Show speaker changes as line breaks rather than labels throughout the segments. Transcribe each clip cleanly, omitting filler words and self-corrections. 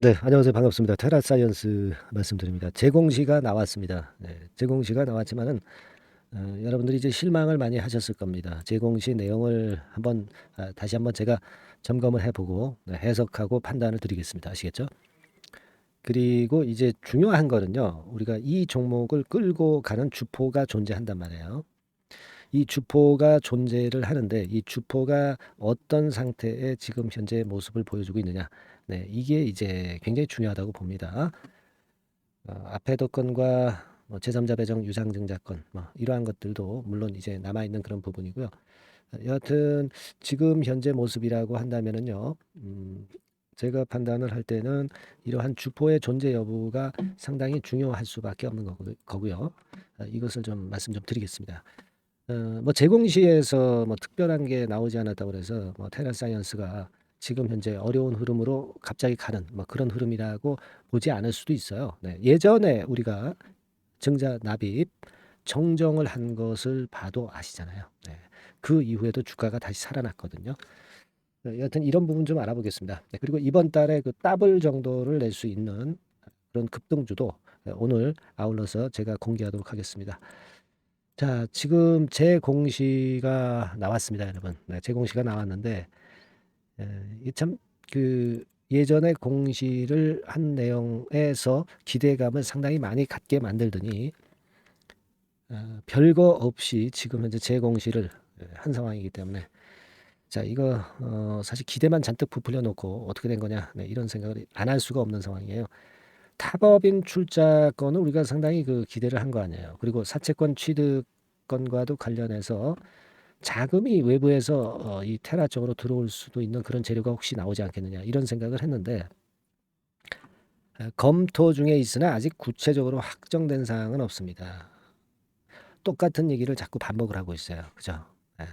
네, 안녕하세요. 반갑습니다. 테라사이언스 말씀드립니다. 재공시가 나왔습니다. 네, 재공시가 나왔지만은 여러분들이 이제 실망을 많이 하셨을 겁니다. 재공시 내용을 한번 다시 한번 제가 점검을 해보고 해석하고 판단을 드리겠습니다. 아시겠죠? 그리고 이제 중요한 거는요. 우리가 이 종목을 끌고 가는 주포가 존재한단 말이에요. 이 주포가 존재를 하는데 이 주포가 어떤 상태의 지금 현재 모습을 보여주고 있느냐. 네, 이게 이제 굉장히 중요하다고 봅니다. 앞에도 건과 뭐 제3자 배정 유상증자 건 이러한 것들도 물론 이제 남아 있는 그런 부분이고요. 여하튼 지금 현재 모습이라고 한다면은요. 제가 판단을 할 때는 이러한 주포의 존재 여부가 상당히 중요할 수밖에 없는 거고요. 이것을 좀 말씀 좀 드리겠습니다. 뭐 제공시에서 뭐 특별한 게 나오지 않았다고 그래서 뭐 테라사이언스가 지금 현재 어려운 흐름으로 갑자기 가는 뭐 그런 흐름이라고 보지 않을 수도 있어요. 네. 예전에 우리가 증자 납입 정정을 한 것을 봐도 아시잖아요. 네. 그 이후에도 주가가 다시 살아났거든요. 네, 여하튼 이런 부분 좀 알아보겠습니다. 네, 그리고 이번 달에 그 더블 정도를 낼 수 있는 그런 급등주도 오늘 아울러서 제가 공개하도록 하겠습니다. 자, 지금 제 공시가 나왔습니다, 여러분. 네, 제 공시가 나왔는데, 이게 참, 예전에 공시를 한 내용에서 기대감을 상당히 많이 갖게 만들더니, 별거 없이 지금 현재 제 공시를 한 상황이기 때문에, 자, 이거, 사실 기대만 잔뜩 부풀려 놓고 어떻게 된 거냐, 네, 이런 생각을 안 할 수가 없는 상황이에요. 타법인 출자건은 우리가 상당히 그 기대를 한 거 아니에요. 그리고 사채권 취득건과도 관련해서 자금이 외부에서 이 테라 쪽으로 들어올 수도 있는 그런 재료가 혹시 나오지 않겠느냐 이런 생각을 했는데 검토 중에 있으나 아직 구체적으로 확정된 사항은 없습니다. 똑같은 얘기를 자꾸 반복을 하고 있어요. 그죠? 예.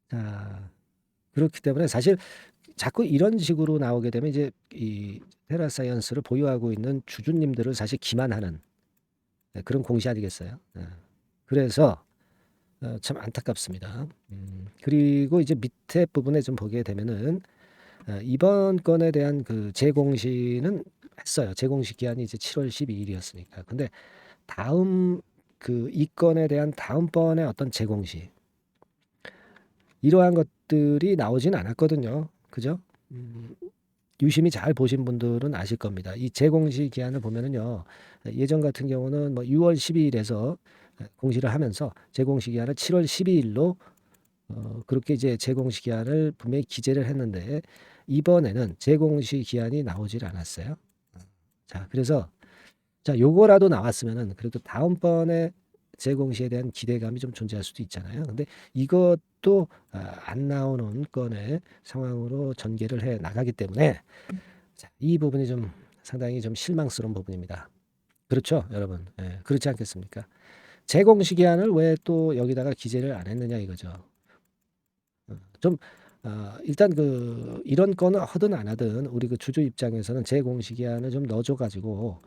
자, 그렇기 때문에 사실 자꾸 이런 식으로 나오게 되면 이제 이 테라 사이언스를 보유하고 있는 주주님들을 사실 기만하는 그런 공시 아니겠어요? 그래서 참 안타깝습니다. 그리고 이제 밑에 부분에 좀 보게 되면은 이번 건에 대한 그 재공시는 했어요. 재공시 기한이 이제 7월 12일이었으니까. 근데 다음 이 건에 대한 다음번에 어떤 재공시 이러한 것들이 나오진 않았거든요. 그죠? 음, 유심히 잘 보신 분들은 아실 겁니다. 이 재공시 기한을 보면은요. 예전 같은 경우는 뭐 6월 12일에서 공시를 하면서 재공시 기한을 7월 12일로 그렇게 이제 재공시 기한을 분명히 기재를 했는데 이번에는 재공시 기한이 나오질 않았어요. 자, 그래서 자, 요거라도 나왔으면은 그래도 다음번에 재공시에 대한 기대감이 좀 존재할 수도 있잖아요. 근데 이것도 안 나오는 건의 상황으로 전개를 해 나가기 때문에 자, 이 부분이 좀 상당히 좀 실망스러운 부분입니다. 그렇죠, 여러분? 예, 그렇지 않겠습니까? 재공시 기한을 왜 또 여기다가 기재를 안 했느냐 이거죠. 좀 일단 이런 거는 하든 안 하든 우리 그 주주 입장에서는 재공시 기한을 좀 넣어줘 가지고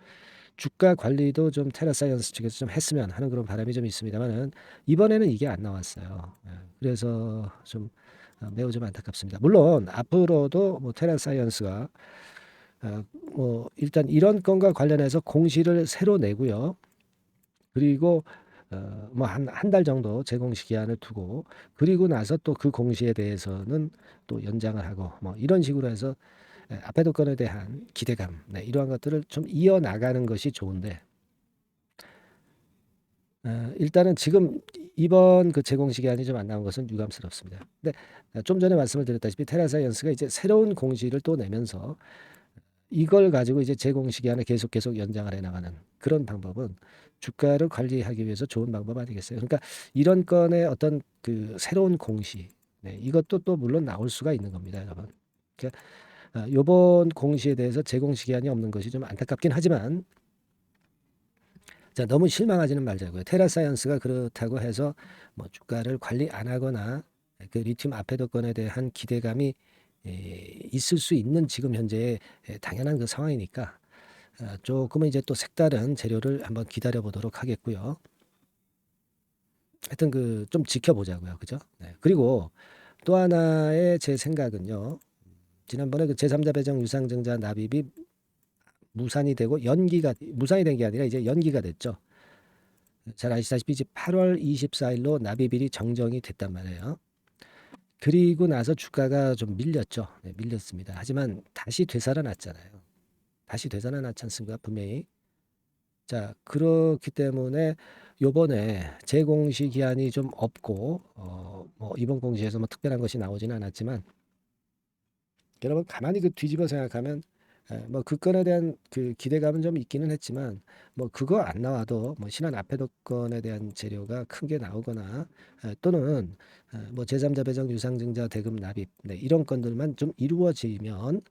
주가 관리도 좀 테라사이언스 측에서 좀 했으면 하는 그런 바람이 좀 있습니다만은 이번에는 이게 안 나왔어요. 그래서 좀 매우 좀 안타깝습니다. 물론 앞으로도 뭐 테라사이언스가 뭐 일단 이런 건과 관련해서 공시를 새로 내고요. 그리고 뭐 한 달 정도 재공시 기한을 두고 그리고 나서 또 그 공시에 대해서는 또 연장을 하고 뭐 이런 식으로 해서 앞에도 건에 대한 기대감 네, 이러한 것들을 좀 이어나가는 것이 좋은데 일단은 지금 이번 그 재공시 기한이 좀 안 나온 것은 유감스럽습니다. 근데 좀 전에 말씀을 드렸다시피 테라사이언스가 이제 새로운 공시를 또 내면서 이걸 가지고 이제 재공시 기한을 계속 연장을 해 나가는 그런 방법은 주가를 관리하기 위해서 좋은 방법 아니겠어요? 그러니까 이런 건의 어떤 그 새로운 공시, 네, 이것도 또 물론 나올 수가 있는 겁니다, 여러분. 그러니까 요번 공시에 대해서 재공시 기한이 없는 것이 좀 안타깝긴 하지만 자, 너무 실망하지는 말자고요. 테라사이언스가 그렇다고 해서 뭐 주가를 관리 안 하거나 그 리튬 앞에도 건에 대한 기대감이 있을 수 있는 지금 현재의 당연한 그 상황이니까 조금은 이제 또 색다른 재료를 한번 기다려 보도록 하겠고요. 하여튼 좀 지켜보자고요. 그죠? 네. 그리고 또 하나의 제 생각은요. 지난번에 그 제3자 배정 유상증자 납입이 무산이 되고 무산이 된 게 아니라 이제 연기가 됐죠. 잘 아시다시피 이제 8월 24일로 납입일이 정정이 됐단 말이에요. 그리고 나서 주가가 좀 밀렸죠. 네, 밀렸습니다. 하지만 다시 되살아났잖아요. 다시 되살아났지 않습니까? 분명히. 자, 그렇기 때문에 요번에 재공시 기한이 좀 없고 뭐 이번 공시에서 뭐 특별한 것이 나오지는 않았지만 여러분 가만히 그 뒤집어 생각하면 뭐 그 건에 대한 그 기대감은 좀 있기는 했지만 뭐 그거 안 나와도 뭐 신한 앞에도건에 대한 재료가 큰 게 나오거나 또는 뭐 제3자 배정 유상증자 대금 납입 네, 이런 건들만 좀 이루어지면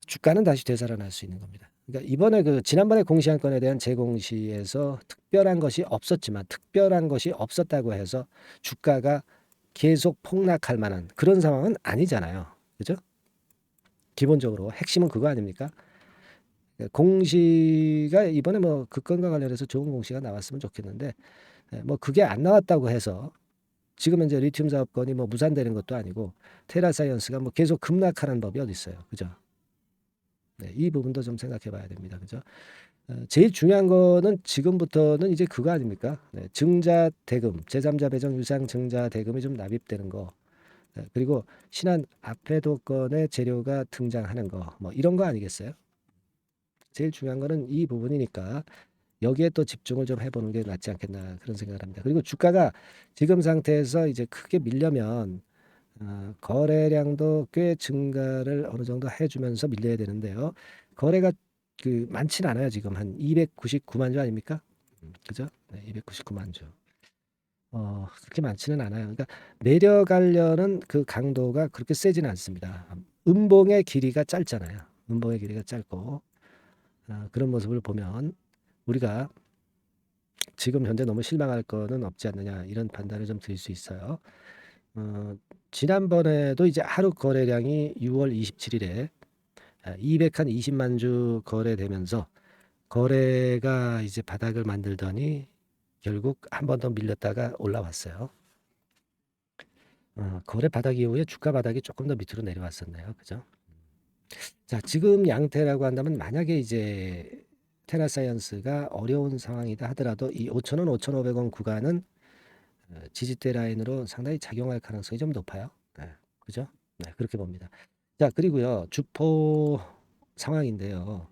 주가는 다시 되살아날 수 있는 겁니다. 그러니까 이번에 그 지난번에 공시한 건에 대한 재공시에서 특별한 것이 없었다고 해서 주가가 계속 폭락할 만한 그런 상황은 아니잖아요. 그죠? 기본적으로 핵심은 그거 아닙니까? 공시가 이번에 뭐 그 건과 관련해서 좋은 공시가 나왔으면 좋겠는데 뭐 그게 안 나왔다고 해서 지금 현재 리튬 사업권이 뭐 무산되는 것도 아니고 테라사이언스가 뭐 계속 급락하는 법이 어디 있어요. 그죠? 네, 이 부분도 좀 생각해 봐야 됩니다. 그죠? 제일 중요한 거는 지금부터는 이제 그거 아닙니까? 네, 증자 대금, 제3자 배정 유상 증자 대금이 좀 납입되는 거. 그리고 신한 앞에도건의 재료가 등장하는 거. 뭐 이런 거 아니겠어요? 제일 중요한 거는 이 부분이니까 여기에 또 집중을 좀 해보는 게 낫지 않겠나 그런 생각을 합니다. 그리고 주가가 지금 상태에서 이제 크게 밀려면 거래량도 꽤 증가를 어느 정도 해주면서 밀려야 되는데요. 거래가 그 많지는 않아요. 지금 한 299만 주 아닙니까? 그죠? 네, 299만 주. 그렇게 많지는 않아요. 그러니까 내려가려는 그 강도가 그렇게 세지는 않습니다. 음봉의 길이가 짧잖아요. 음봉의 길이가 짧고 그런 모습을 보면 우리가 지금 현재 너무 실망할 거는 없지 않느냐 이런 판단을 좀 드릴 수 있어요. 지난번에도 이제 하루 거래량이 6월 27일에 220만 주 거래되면서 거래가 이제 바닥을 만들더니 결국 한 번 더 밀렸다가 올라왔어요. 거래 바닥 이후에 주가 바닥이 조금 더 밑으로 내려왔었네요. 그죠? 자, 지금 양태라고 한다면 만약에 이제 테라사이언스가 어려운 상황이다 하더라도 이 5,000원, 5,500원 구간은 지지대 라인으로 상당히 작용할 가능성이 좀 높아요. 네, 그죠? 네, 그렇게 봅니다. 자, 그리고요, 주포 상황인데요.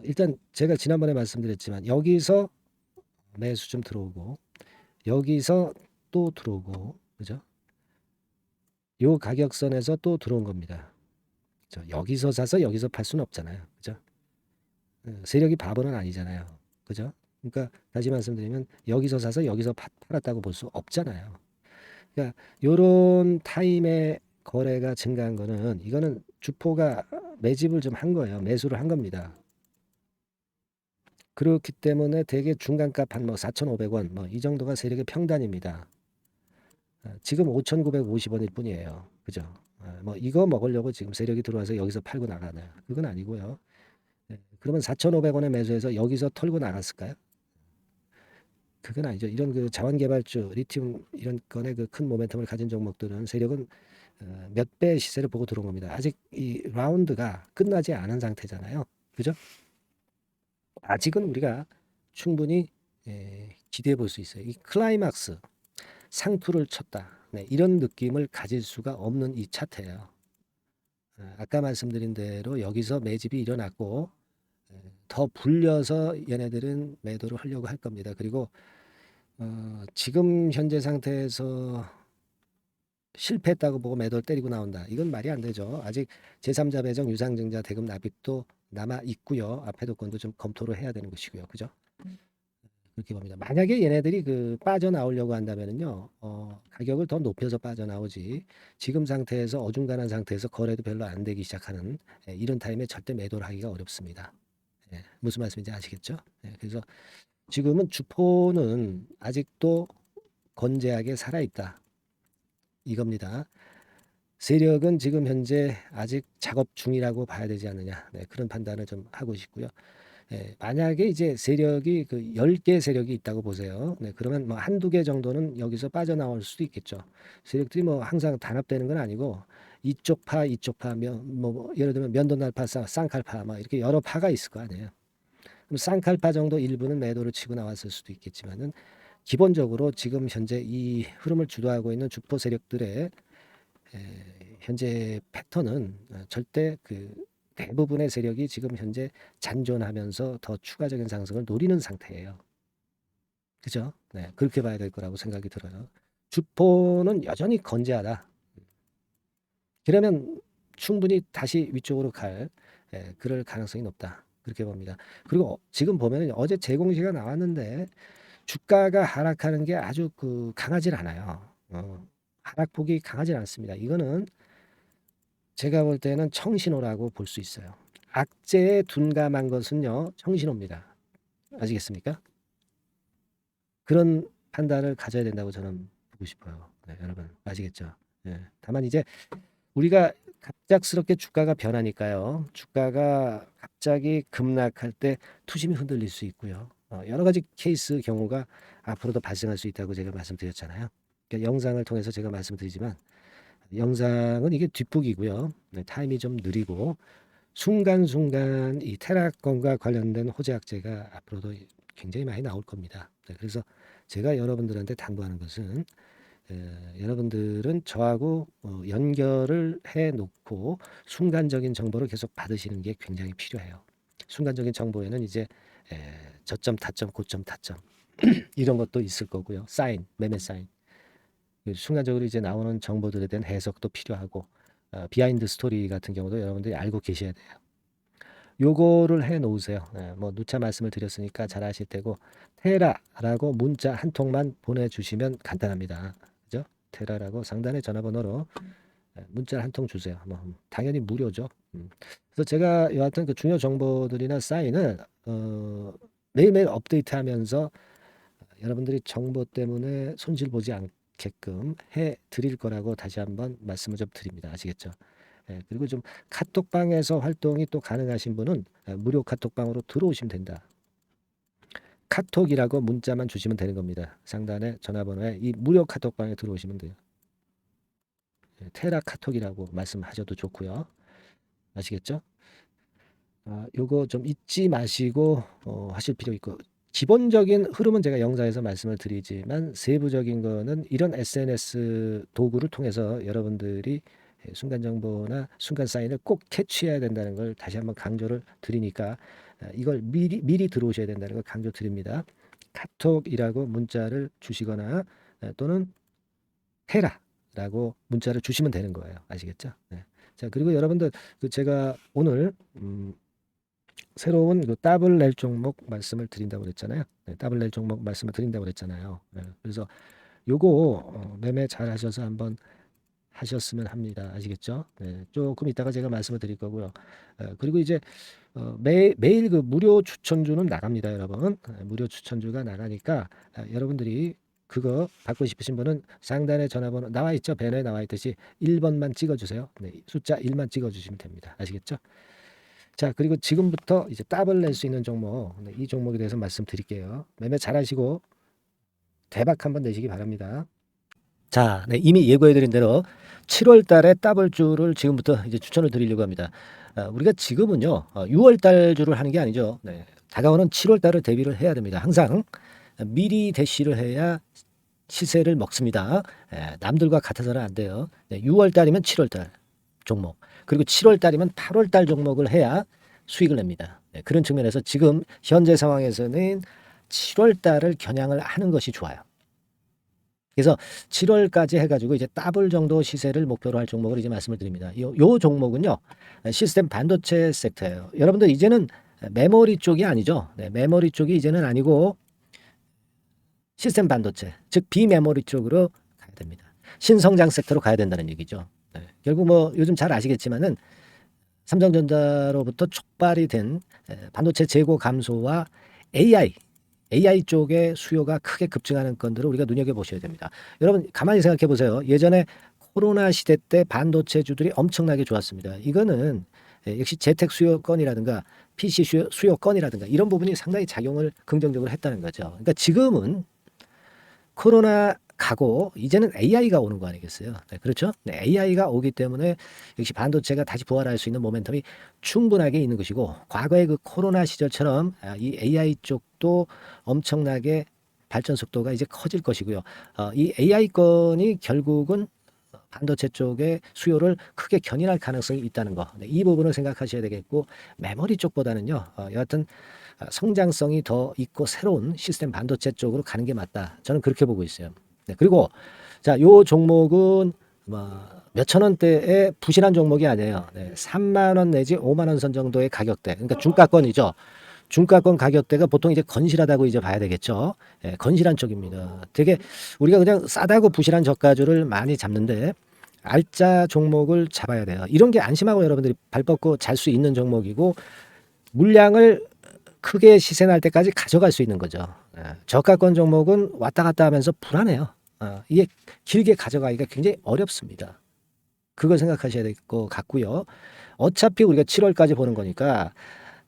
일단 제가 지난번에 말씀드렸지만 여기서 매수 좀 들어오고 여기서 또 들어오고 그죠? 요 가격선에서 또 들어온 겁니다. 여기서 사서 여기서 팔 수는 없잖아요. 그죠? 세력이 바보는 아니잖아요. 그죠? 그러니까 다시 말씀드리면 여기서 사서 여기서 팔았다고 볼 수 없잖아요. 그러니까 요런 타임에 거래가 증가한 거는 이거는 주포가 매집을 좀 한 거예요. 매수를 한 겁니다. 그렇기 때문에 대개 중간값 한 뭐 4,500원 뭐 이 정도가 세력의 평단입니다. 지금 5,950원일 뿐이에요. 그죠? 뭐 이거 먹으려고 지금 세력이 들어와서 여기서 팔고 나가나요? 그건 아니고요. 그러면 4,500원에 매수해서 여기서 털고 나갔을까요? 그건 아니죠. 이런 그 자원개발주, 리튬 이런 건의 그 큰 모멘텀을 가진 종목들은 세력은 몇 배 시세를 보고 들어온 겁니다. 아직 이 라운드가 끝나지 않은 상태잖아요. 그죠? 아직은 우리가 충분히 기대해 볼 수 있어요. 이 클라이막스, 상투를 쳤다. 네, 이런 느낌을 가질 수가 없는 이 차트예요. 아까 말씀드린 대로 여기서 매집이 일어났고 더 불려서 얘네들은 매도를 하려고 할 겁니다. 그리고 지금 현재 상태에서 실패했다고 보고 매도를 때리고 나온다. 이건 말이 안 되죠. 아직 제3자 배정 유상증자 대금 납입도 남아 있고요. 앞에도 건도 좀 검토를 해야 되는 것이고요. 그죠? 그렇게 봅니다. 만약에 얘네들이 그 빠져나오려고 한다면은요, 가격을 더 높여서 빠져나오지, 지금 상태에서 어중간한 상태에서 거래도 별로 안 되기 시작하는 이런 타임에 절대 매도를 하기가 어렵습니다. 무슨 말씀인지 아시겠죠? 그래서 지금은 주포는 아직도 건재하게 살아있다. 이겁니다. 세력은 지금 현재 아직 작업 중이라고 봐야 되지 않느냐. 그런 판단을 좀 하고 싶고요. 만약에 이제 세력이 그 10개 세력이 있다고 보세요. 그러면 뭐 한두 개 정도는 여기서 빠져나올 수도 있겠죠. 세력들이 뭐 항상 단합되는 건 아니고 이쪽 파, 이쪽 파, 예를 들면 면도날파, 쌍칼파, 막 이렇게 여러 파가 있을 거 아니에요. 그럼 쌍칼파 정도 일부는 매도를 치고 나왔을 수도 있겠지만은 기본적으로 지금 현재 이 흐름을 주도하고 있는 주포 세력들의 현재 패턴은 절대 그 대부분의 세력이 지금 현재 잔존하면서 더 추가적인 상승을 노리는 상태예요. 그죠? 네, 그렇게 봐야 될 거라고 생각이 들어요. 주포는 여전히 건재하다. 그러면 충분히 다시 위쪽으로 그럴 가능성이 높다. 그렇게 봅니다. 그리고 지금 보면 어제 재공시가 나왔는데 주가가 하락하는 게 아주 강하질 않아요. 하락폭이 강하질 않습니다. 이거는 제가 볼 때는 청신호라고 볼 수 있어요. 악재에 둔감한 것은요, 청신호입니다. 아시겠습니까? 그런 판단을 가져야 된다고 저는 보고 싶어요. 네, 여러분 아시겠죠? 네. 다만 이제 우리가 갑작스럽게 주가가 변하니까요. 주가가 갑자기 급락할 때 투심이 흔들릴 수 있고요. 여러 가지 케이스 경우가 앞으로도 발생할 수 있다고 제가 말씀드렸잖아요. 그러니까 영상을 통해서 제가 말씀드리지만 영상은 이게 뒷북이고요. 네, 타임이 좀 느리고 순간순간 이 테라건과 관련된 호재 악재가 앞으로도 굉장히 많이 나올 겁니다. 네, 그래서 제가 여러분들한테 당부하는 것은 여러분들은 저하고 연결을 해놓고 순간적인 정보를 계속 받으시는 게 굉장히 필요해요. 순간적인 정보에는 이제 저점, 타점, 고점, 타점 이런 것도 있을 거고요. 사인, 매매 사인. 순간적으로 이제 나오는 정보들에 대한 해석도 필요하고 비하인드 스토리 같은 경우도 여러분들이 알고 계셔야 돼요. 요거를 해 놓으세요. 뭐 누차 말씀을 드렸으니까 잘 아실 테고 테라라고 문자 한 통만 보내주시면 간단합니다. 그죠? 테라라고 상단의 전화번호로 문자 한 통 주세요. 뭐 당연히 무료죠. 그래서 제가 여하튼 그 중요 정보들이나 사인을 매일매일 업데이트하면서 여러분들이 정보 때문에 손실 보지 않게끔 해 드릴 거라고 다시 한번 말씀을 좀 드립니다. 아시겠죠? 그리고 좀 카톡방에서 활동이 또 가능하신 분은 무료 카톡방으로 들어오시면 된다. 카톡이라고 문자만 주시면 되는 겁니다. 상단에 전화번호에 이 무료 카톡방에 들어오시면 돼요. 테라 카톡이라고 말씀하셔도 좋고요. 아시겠죠? 요거 좀 잊지 마시고 하실 필요 있고 기본적인 흐름은 제가 영상에서 말씀을 드리지만 세부적인 거는 이런 SNS 도구를 통해서 여러분들이 순간 정보나 순간 사인을 꼭 캐치해야 된다는 걸 다시 한번 강조를 드리니까 이걸 미리 들어오셔야 된다는 걸 강조 드립니다. 카톡이라고 문자를 주시거나 또는 테라라고 문자를 주시면 되는 거예요. 아시겠죠? 네. 자, 그리고 여러분들 제가 오늘 새로운 더블 낼 종목 말씀을 드린다고 그랬잖아요. 네, 더블 낼 종목 말씀을 드린다고 그랬잖아요. 네, 그래서 요거 매매 잘 하셔서 한번 하셨으면 합니다. 아시겠죠? 네, 조금 이따가 제가 말씀을 드릴 거고요. 그리고 이제 매일 그 무료 추천주는 나갑니다, 여러분. 무료 추천주가 나가니까 여러분들이 그거 받고 싶으신 분은 상단에 전화번호 나와 있죠? 배너에 나와 있듯이 1번만 찍어주세요. 네, 숫자 1만 찍어주시면 됩니다. 아시겠죠? 자, 그리고 지금부터 이제 더블 낼 수 있는 종목, 네, 이 종목에 대해서 말씀드릴게요. 매매 잘하시고 대박 한번 내시기 바랍니다. 자, 네, 이미 예고해드린 대로 7월 달에 더블주를 지금부터 이제 추천을 드리려고 합니다. 우리가 지금은요, 6월 달 주를 하는 게 아니죠. 네, 다가오는 7월 달을 대비를 해야 됩니다. 항상 미리 대시를 해야 시세를 먹습니다. 남들과 같아서는 안 돼요. 네, 6월 달이면 7월 달 종목, 그리고 7월 달이면 8월 달 종목을 해야 수익을 냅니다. 네, 그런 측면에서 지금 현재 상황에서는 7월 달을 겨냥을 하는 것이 좋아요. 그래서 7월까지 해가지고 이제 더블 정도 시세를 목표로 할 종목을 이제 말씀을 드립니다. 요 종목은요, 시스템 반도체 섹터예요. 여러분들 이제는 메모리 쪽이 아니죠. 네, 메모리 쪽이 이제는 아니고 시스템 반도체, 즉 비메모리 쪽으로 가야 됩니다. 신성장 섹터로 가야 된다는 얘기죠. 네, 결국 뭐 요즘 잘 아시겠지만은 삼성전자로부터 촉발이 된 반도체 재고 감소와 AI 쪽의 수요가 크게 급증하는 건들을 우리가 눈여겨보셔야 됩니다. 여러분 가만히 생각해 보세요. 예전에 코로나 시대 때 반도체주들이 엄청나게 좋았습니다. 이거는 역시 재택 수요건이라든가 PC 수요건이라든가 이런 부분이 상당히 작용을 긍정적으로 했다는 거죠. 그러니까 지금은 코로나 가고 이제는 AI가 오는 거 아니겠어요? 네, 그렇죠? 네, AI가 오기 때문에 역시 반도체가 다시 부활할 수 있는 모멘텀이 충분하게 있는 것이고 과거의 그 코로나 시절처럼 이 AI 쪽도 엄청나게 발전 속도가 이제 커질 것이고요. 이 AI 건이 결국은 반도체 쪽의 수요를 크게 견인할 가능성이 있다는 거. 네, 이 부분을 생각하셔야 되겠고 메모리 쪽보다는요. 여하튼 성장성이 더 있고 새로운 시스템 반도체 쪽으로 가는 게 맞다. 저는 그렇게 보고 있어요. 네, 그리고 자, 요 종목은 몇천 원대의 부실한 종목이 아니에요. 네, 3만 원 내지 5만 원 선 정도의 가격대. 그러니까 중가권이죠. 중가권 가격대가 보통 이제 건실하다고 이제 봐야 되겠죠. 예, 건실한 쪽입니다. 되게 우리가 그냥 싸다고 부실한 저가주를 많이 잡는데 알짜 종목을 잡아야 돼요. 이런 게 안심하고 여러분들이 발 뻗고 잘 수 있는 종목이고 물량을 크게 시세 날 때까지 가져갈 수 있는 거죠. 저가권 종목은 왔다 갔다 하면서 불안해요. 이게 길게 가져가기가 굉장히 어렵습니다. 그걸 생각하셔야 될 것 같고요. 어차피 우리가 7월까지 보는 거니까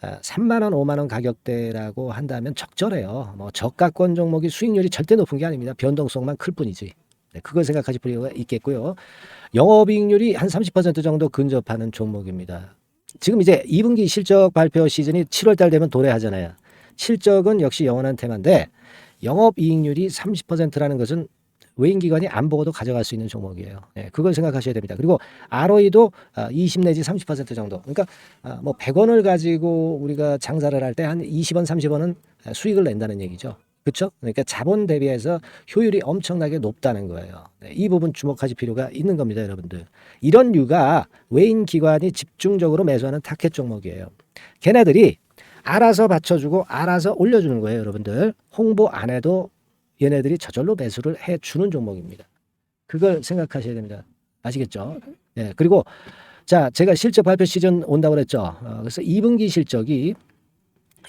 3만 원, 5만 원 가격대라고 한다면 적절해요. 뭐 저가권 종목이 수익률이 절대 높은 게 아닙니다. 변동성만 클 뿐이지. 네, 그걸 생각하실 필요가 있겠고요. 영업이익률이 한 30% 정도 근접하는 종목입니다. 지금 이제 2분기 실적 발표 시즌이 7월 달 되면 도래하잖아요. 실적은 역시 영원한 테마인데 영업이익률이 30%라는 것은 외인기관이 안 보고도 가져갈 수 있는 종목이에요. 네, 그걸 생각하셔야 됩니다. 그리고 ROE도 20 내지 30% 정도. 그러니까 뭐 100원을 가지고 우리가 장사를 할 때 한 20원, 30원은 수익을 낸다는 얘기죠. 그렇죠? 그러니까 자본 대비해서 효율이 엄청나게 높다는 거예요. 네, 이 부분 주목하실 필요가 있는 겁니다, 여러분들. 이런 류가 외인 기관이 집중적으로 매수하는 타켓 종목이에요. 걔네들이 알아서 받쳐주고 알아서 올려주는 거예요, 여러분들. 홍보 안 해도 얘네들이 저절로 매수를 해주는 종목입니다. 그걸 생각하셔야 됩니다. 아시겠죠? 네, 그리고 자, 제가 실적 발표 시즌 온다고 그랬죠. 그래서 2분기 실적이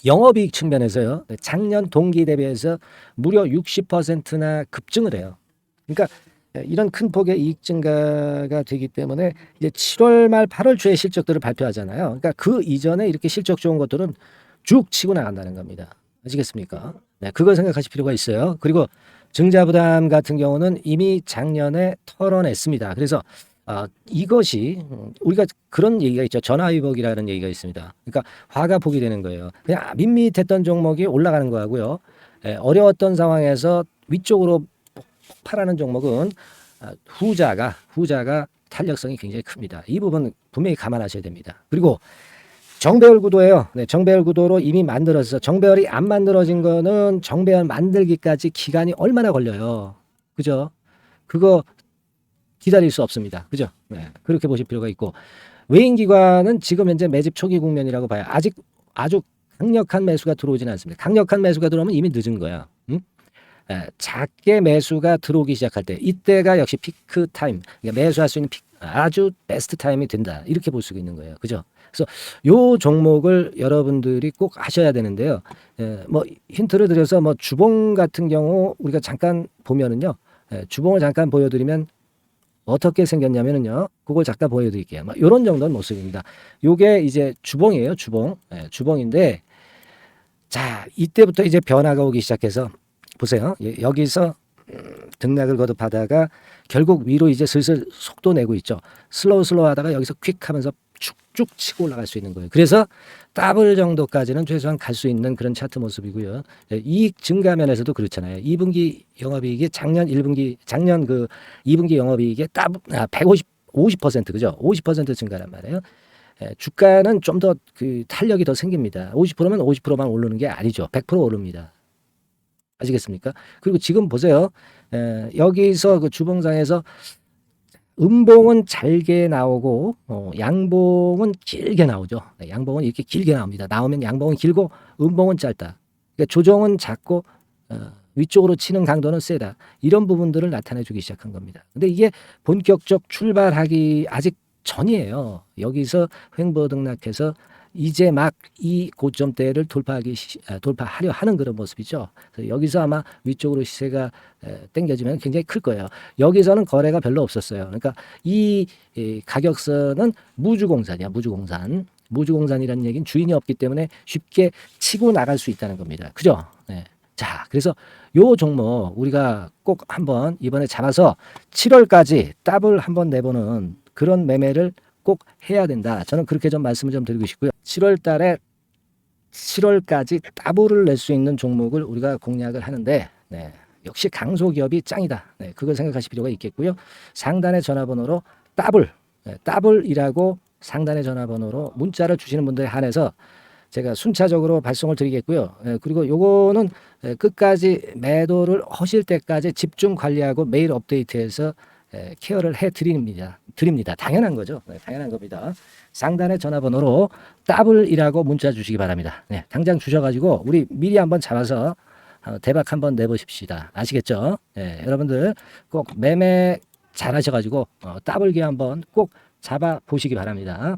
영업이익 측면에서요. 작년 동기 대비해서 무려 60%나 급증을 해요. 그러니까 이런 큰 폭의 이익 증가가 되기 때문에 이제 7월 말 8월 초에 실적들을 발표하잖아요. 그러니까 그 이전에 이렇게 실적 좋은 것들은 쭉 치고 나간다는 겁니다. 아시겠습니까? 네, 그걸 생각하실 필요가 있어요. 그리고 증자부담 같은 경우는 이미 작년에 털어냈습니다. 그래서 이것이 우리가 그런 얘기가 있죠. 전화위복이라는 얘기가 있습니다. 그러니까 화가 복이 되는 거예요. 그냥 밋밋했던 종목이 올라가는 거하고요. 어려웠던 상황에서 위쪽으로 폭발하는 종목은 후자가 탄력성이 굉장히 큽니다. 이 부분 분명히 감안하셔야 됩니다. 그리고 정배열 구도예요. 네, 정배열 구도로 이미 만들어서 정배열이 안 만들어진 거는 정배열 만들기까지 기간이 얼마나 걸려요. 그죠? 그거 기다릴 수 없습니다. 그죠? 네, 그렇게 보실 필요가 있고 외인기관은 지금 현재 매집 초기 국면이라고 봐요. 아직 아주 강력한 매수가 들어오지는 않습니다. 강력한 매수가 들어오면 이미 늦은 거야. 응? 작게 매수가 들어오기 시작할 때 이때가 역시 피크 타임, 그러니까 매수할 수 있는 아주 베스트 타임이 된다. 이렇게 볼 수가 있는 거예요. 그죠? 그래서 요 종목을 여러분들이 꼭 하셔야 되는데요. 뭐 힌트를 드려서 뭐 주봉 같은 경우 우리가 잠깐 보면은요. 주봉을 잠깐 보여드리면 어떻게 생겼냐면은요. 그걸 잠깐 보여드릴게요. 뭐 이런 정도는 모습입니다. 요게 이제 주봉이에요. 주봉. 주봉인데 자 이때부터 이제 변화가 오기 시작해서 보세요. 여기서 등락을 거듭하다가 결국 위로 이제 슬슬 속도 내고 있죠. 슬로우 하다가 여기서 퀵 하면서 쭉쭉 치고 올라갈 수 있는 거예요. 그래서 더블 정도까지는 최소한 갈 수 있는 그런 차트 모습이고요. 이익 증가 면에서도 그렇잖아요. 2분기 영업이익이 작년 그 2분기 영업이익의 50% 그죠? 50% 증가란 말이에요. 주가는 좀 더 그 탄력이 더 생깁니다. 50%면 50%만 오르는 게 아니죠. 100% 오릅니다. 아시겠습니까? 그리고 지금 보세요. 여기서 그 주봉상에서 음봉은 잘게 나오고 양봉은 길게 나오죠. 양봉은 이렇게 길게 나옵니다. 나오면 양봉은 길고 음봉은 짧다. 그러니까 조정은 작고 위쪽으로 치는 강도는 세다. 이런 부분들을 나타내 주기 시작한 겁니다. 근데 이게 본격적 출발하기 아직 전이에요. 여기서 횡보 등락해서 이제 막 이 고점대를 돌파하려 하는 그런 모습이죠. 그래서 여기서 아마 위쪽으로 시세가 당겨지면 굉장히 클 거예요. 여기서는 거래가 별로 없었어요. 그러니까 이 가격선은 무주공산이야. 무주공산이라는 얘기는 주인이 없기 때문에 쉽게 치고 나갈 수 있다는 겁니다. 그죠? 네. 자, 그래서 요 종목 우리가 꼭 한번 이번에 잡아서 7월까지 더블 한번 내보는 그런 매매를 꼭 해야 된다. 저는 그렇게 좀 말씀을 좀 드리고 싶고요. 7월 달에 7월까지 더블을 낼 수 있는 종목을 우리가 공략을 하는데, 네, 역시 강소기업이 짱이다. 네, 그걸 생각하실 필요가 있겠고요. 상단의 전화번호로 더블, 네, 더블이라고 상단의 전화번호로 문자를 주시는 분들에 한해서 제가 순차적으로 발송을 드리겠고요. 예, 그리고 요거는 끝까지 매도를 하실 때까지 집중 관리하고 매일 업데이트해서 케어를 해 드립니다. 당연한 거죠. 네, 당연한 겁니다. 상단의 전화번호로 더블이라고 문자 주시기 바랍니다. 네, 당장 주셔가지고 우리 미리 한번 잡아서 대박 한번 내보십시다. 아시겠죠? 네, 여러분들 꼭 매매 잘 하셔가지고 더블기 한번 꼭 잡아 보시기 바랍니다.